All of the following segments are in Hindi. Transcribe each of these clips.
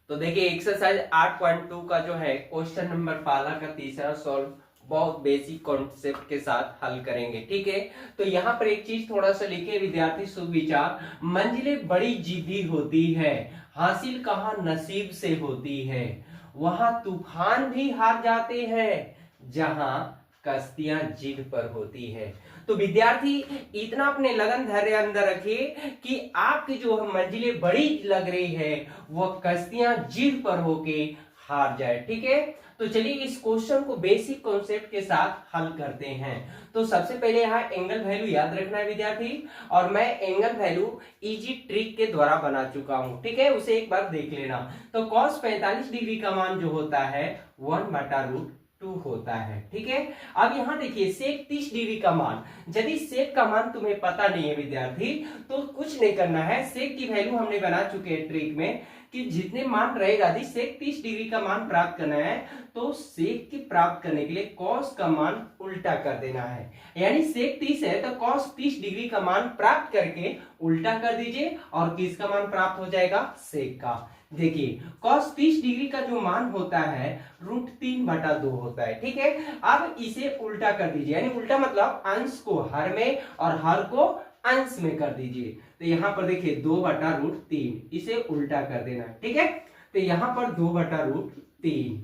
तो देखिए एक्सरसाइज 8.2 का जो है क्वेश्चन नंबर पहला का तीसरा सॉल्व बहुत बेसिक कॉन्सेप्ट के साथ हल करेंगे। ठीक है, तो यहाँ पर एक चीज थोड़ा सा लिखे विद्यार्थी सुविचार, मंजिलें बड़ी जिद्दी होती है, हासिल कहाँ नसीब से होती है, वहां तूफान भी हार जाते हैं जहां कश्तियां जिद पर होती है। तो विद्यार्थी इतना अपने लगन धैर्य अंदर रखिए कि आपकी जो मंजिलें बड़ी लग रही है वह कश्तियां जिद पर होके हार जाए। ठीक है, तो चलिए इस क्वेश्चन को बेसिक कॉन्सेप्ट के साथ हल करते हैं। तो सबसे पहले यहाँ एंगल वैल्यू याद रखना है विद्यार्थी, और मैं एंगल वैल्यू इजी ट्रिक के द्वारा बना चुका हूं। ठीक है, उसे एक बार देख लेना। तो cos 45 डिग्री का मान जो होता है 1/√2 होता है। ठीक है, अब यहाँ देखिए sec 30 डिग्री का मान, यदि sec का मान तुम्हें पता नहीं है विद्यार्थी तो कुछ नहीं करना है, sec की वैल्यू हमने बना चुके हैं ट्रिक में कि जितने मान रहेगा, यदि sec 30 डिग्री का मान प्राप्त करना है तो sec की प्राप्त करने के लिए cos का मान उल्टा कर देना है। यानी sec 30 है तो cos 30 डिग्री का मान प्राप्त करके उल्टा कर दीजिए और किसका मान प्राप्त हो जाएगा, sec का। देखिए cos 30 डिग्री का जो मान होता है √3/2 होता है। ठीक है, अब इसे उल्टा कर दीजिए, यानी उल्टा मतलब अंश को हर में और हर को अंश में कर दीजिए। तो यहाँ पर देखिए 2/√3, इसे उल्टा कर देना। ठीक है, तो यहाँ पर 2/√3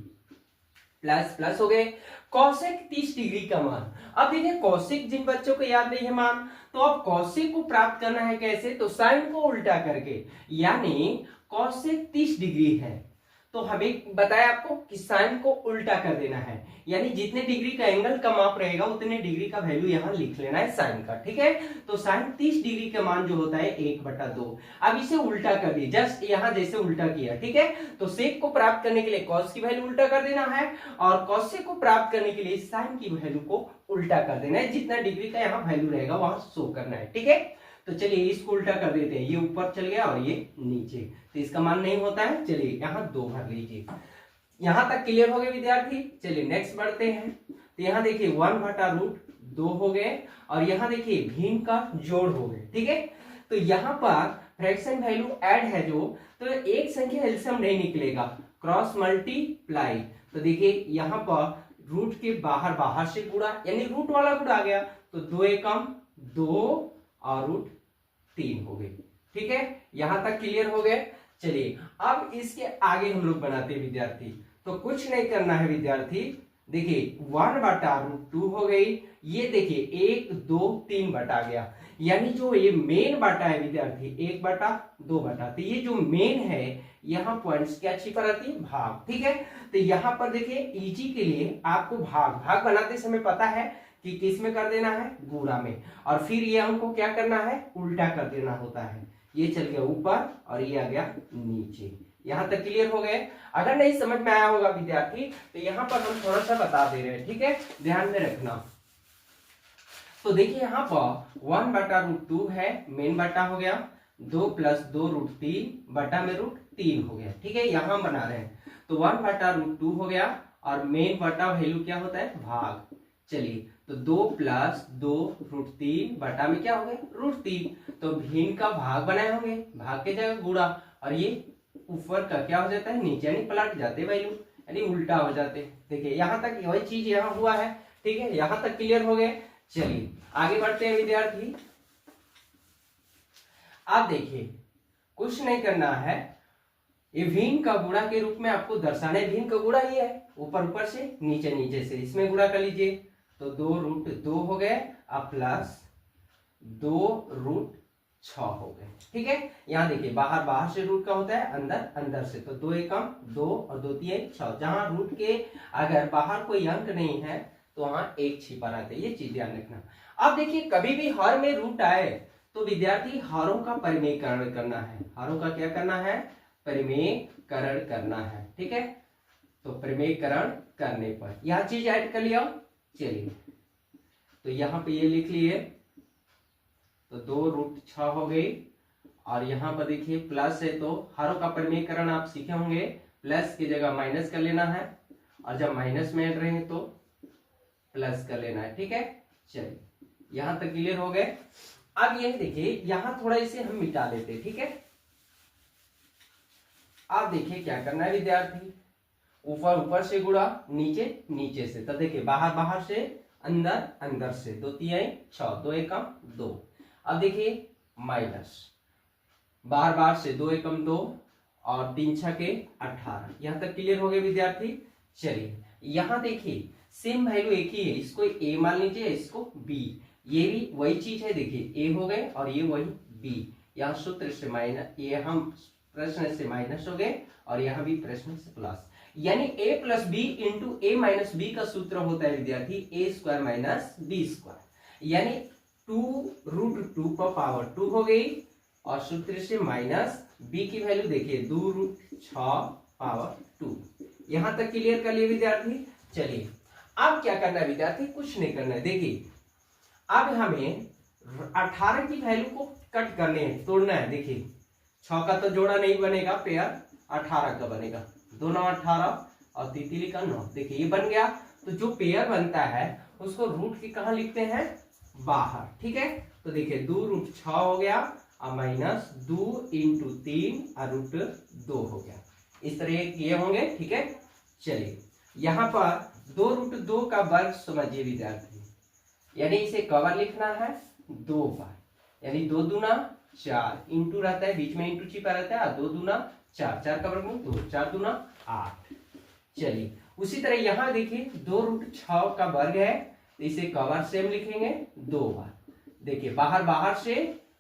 प्लस प्लस हो गए। कौशिक 30 डिग्री का मान, अब देखिए कौशिक जिन बच्चों को याद नहीं है मान, तो अब कौशिक को प्राप्त करना है कैसे, तो साइन को उल्टा करके, यानी कौशिक 30 डिग्री है तो हमें बताया आपको कि साइन को उल्टा कर देना है, यानी जितने डिग्री का एंगल का माप रहेगा उतने डिग्री का वैल्यू यहाँ लिख लेना है साइन का। ठीक है, तो साइन 30 डिग्री का मान जो होता है 1/2। अब इसे उल्टा कर दिए, जस्ट यहाँ जैसे उल्टा किया। ठीक है, तो सेक को प्राप्त करने के लिए कॉस की वैल्यू उल्टा कर देना है और कॉसेक को प्राप्त करने के लिए साइन की वैल्यू को उल्टा कर देना है, जितना डिग्री का यहाँ वैल्यू रहेगा वहां शो करना है। ठीक है, तो चलिए इसको उल्टा कर देते हैं, ये ऊपर चल गया और ये नीचे, तो इसका मान नहीं होता है। चलिए यहाँ 2 भर लीजिए। यहां तक क्लियर हो गए विद्यार्थी। चलिए नेक्स्ट बढ़ते हैं। तो यहाँ देखिए 1/√2 हो गए और यहाँ देखिए भिन्न का जोड़ हो गए। ठीक है, तो यहाँ पर फ्रैक्शन वैल्यू ऐड है जो, तो एक संख्या एलसीएम नहीं निकलेगा, क्रॉस मल्टीप्लाई। तो देखिए यहाँ पर रूट के बाहर बाहर से गुणा, यानी रूट वाला गुणा आ गया, तो 2 एकम 2 और √3 हो गई। ठीक है, यहां तक क्लियर हो गए। चलिए अब इसके आगे हम लोग बनाते हैं विद्यार्थी, तो कुछ नहीं करना है विद्यार्थी। देखिए 1/√2 हो गई, ये देखिए 1 2 3 बटा गया, यानी जो ये मेन बटा है विद्यार्थी 1/2 बटा, तो ये जो मेन है यहाँ पॉइंट्स क्या छिपा रहती है, भाग। ठीक है, तो यहाँ पर देखिए इजी के लिए आपको भाग भाग बनाते समय पता है कि किस में कर देना है, गुणा में, और फिर ये अंक को क्या करना है, उल्टा कर देना होता है। ये चल गया ऊपर और ये आ गया नीचे। यहां तक क्लियर हो गए। अगर नहीं समझ में आया होगा विद्यार्थी तो यहाँ पर हम थोड़ा सा बता दे रहे हैं। ठीक है, ध्यान में रखना। तो देखिए यहाँ पर 1/√2 है, मेन बटा हो गया, 2 + 2√3 बटा में √3 हो गया। ठीक है, यहां बना रहे हैं, तो 1/√2 हो गया और मेन बटा वैल्यू क्या होता है, भाग। चलिए तो 2 + 2√3 बटा में क्या हो गया, √3, तो भिन्न का भाग बनाए होंगे, भाग के जगह गुणा, और ये ऊपर का क्या हो जाता है, नीचे, यानी पलट जाते वैल्यू, यानी उल्टा हो जाते। देखिए यहां तक वही चीज यहाँ हुआ है। ठीक है, यहां तक क्लियर हो गए। चलिए आगे बढ़ते हैं विद्यार्थी। आप देखिए कुछ नहीं करना है, ये भिन्न का गुणा के रूप में आपको दर्शाना है। भिन्न का गुणा ये है, ऊपर ऊपर से नीचे नीचे से, इसमें गुणा कर लीजिए, तो 2√2 हो गए अब प्लस 2√6 हो गए। ठीक है, यहाँ देखिए बाहर बाहर से रूट का होता है, अंदर अंदर से, तो 2 एकम 2 और 2 3 6, जहां रूट के अगर बाहर कोई अंक नहीं है तो वहां 1 छिपा रहता है, ये चीज ध्यान रखना। अब देखिए कभी भी हर में रूट आए तो विद्यार्थी हरों का परिमेयकरण करना है। हरों का क्या करना है, परिमेयकरण करना है। ठीक है, तो परिमेयकरण करने पर यह चीज ऐड कर लिया। चलिए तो यहाँ पे ये लिख लिए, तो 2√6 हो गई, और यहाँ पर देखिए प्लस है तो हरों का परिमेयकरण आप सीखे होंगे, प्लस की जगह माइनस कर लेना है, और जब माइनस में रहे तो प्लस कर लेना है। ठीक है, चलिए यहां तक क्लियर हो गए। अब ये देखिए यहां थोड़ा इसे हम मिटा लेते हैं। ठीक है, आप देखिए क्या करना है विद्यार्थी, ऊपर ऊपर से गुणा, नीचे नीचे से। तो देखिए बाहर बाहर से, अंदर अंदर से, 2 तिहाई 6, 2 एकम 2। अब देखिए माइनस, बाहर बाहर से 2 एकम 2 और 3 छके 18। यहाँ तक क्लियर हो गए विद्यार्थी। चलिए यहाँ देखिए सेम वैल्यू एक ही है, इसको ए मान लीजिए, इसको बी। ये भी वही चीज है, देखिए ए हो गए और ये वही बी। यहाँ सूत्र से माइनस, ये हम प्रश्न से माइनस हो गए और यहाँ भी प्रश्न से प्लस। यानी a plus B into A minus B का सूत्र होता है विद्यार्थी A square minus B square. यानी 2√2 का पावर 2 हो गई और सूत्र से माइनस b की वैल्यू देखिए 2√6 पावर 2। यहां तक क्लियर कर लिए विद्यार्थी। चलिए अब क्या करना है विद्यार्थी, कुछ नहीं करना है। देखिए अब हमें 18 की वैल्यू को कट करने हैं, तोड़ना है। देखिए 6 का तो जोड़ा नहीं बनेगा, पेयर 18 का बनेगा, 2 9 18 और 3 का 9। देखिए ये बन गया। तो जो पेयर बनता है उसको रूट के कहाँ लिखते हैं, बाहर। ठीक है, तो देखिए 2√6 हो गया और माइनस 2 इंटू 3 और √2 हो गया। इस तरह ये होंगे। ठीक है, चलिए यहाँ पर 2√2 का वर्ग समझिए विद्यार्थी, यानी इसे कवर लिखना है 2 बार, यानी 2 दूना 4, इंटू रहता है बीच में, इंटू छिपा रहता है, 2 दूना 4, 4 का वर्गमूल 2, 4 दूना 8। चलिए उसी तरह यहाँ देखिए 2√6 का वर्ग है, तो इसे कवर सेम लिखेंगे 2 बार। देखिए बाहर बाहर से,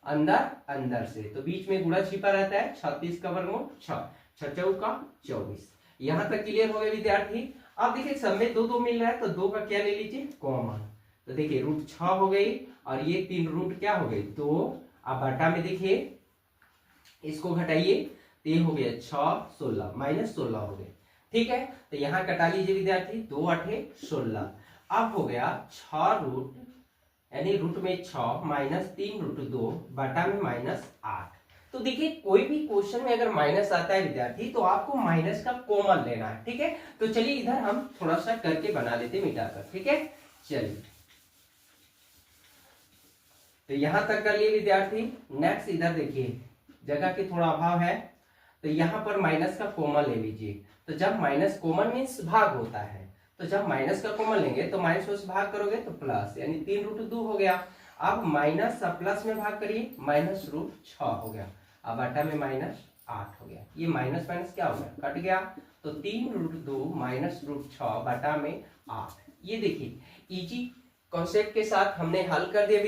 अंदर अंदर से, तो बीच में गुणा छिपा रहता है, 36 का वर्गमूल 6, 6 चौका 24। यहाँ तक क्लियर हो गए विद्यार्थी। अब देखिए सब में 2 2 मिल रहा है, तो 2 का क्या ले लीजिए, कॉमन। तो देखिए √6 हो गई और ये 3 रूट क्या हो गई, 2। अब बटा में देखिए इसको घटाइए, तो ये हो गया 6 16 माइनस 16 हो गए। ठीक है, तो यहाँ कटा लीजिए विद्यार्थी, 2 8 16। अब हो गया 6 रूट, यानी रूट में 6 माइनस 3√2 बटा में -8। तो देखिए कोई भी क्वेश्चन में अगर माइनस आता है विद्यार्थी, तो आपको माइनस का कॉमन लेना है। ठीक है, तो चलिए इधर हम थोड़ा सा करके बना लेते हैं मिटाकर। ठीक है, चलिए तो यहां तक कर लिए विद्यार्थी। नेक्स्ट इधर देखिए जगह की थोड़ा अभाव है, तो यहां पर माइनस का कॉमन ले लीजिए। तो जब माइनस कॉमन मीन्स भाग होता है, तो जब माइनस का कॉमन लेंगे तो माइनस से भाग करोगे तो प्लस, यानी 3√2 हो गया। अब माइनस प्लस में भाग करिए, -√6 हो गया। अब बटा में -8 हो गया। ये माइनस माइनस क्या हो गया, कट गया। तो 3√2 -√6 बटा में 8। ये देखिए इजी कॉन्सेप्ट के साथ हमने हल कर दिया।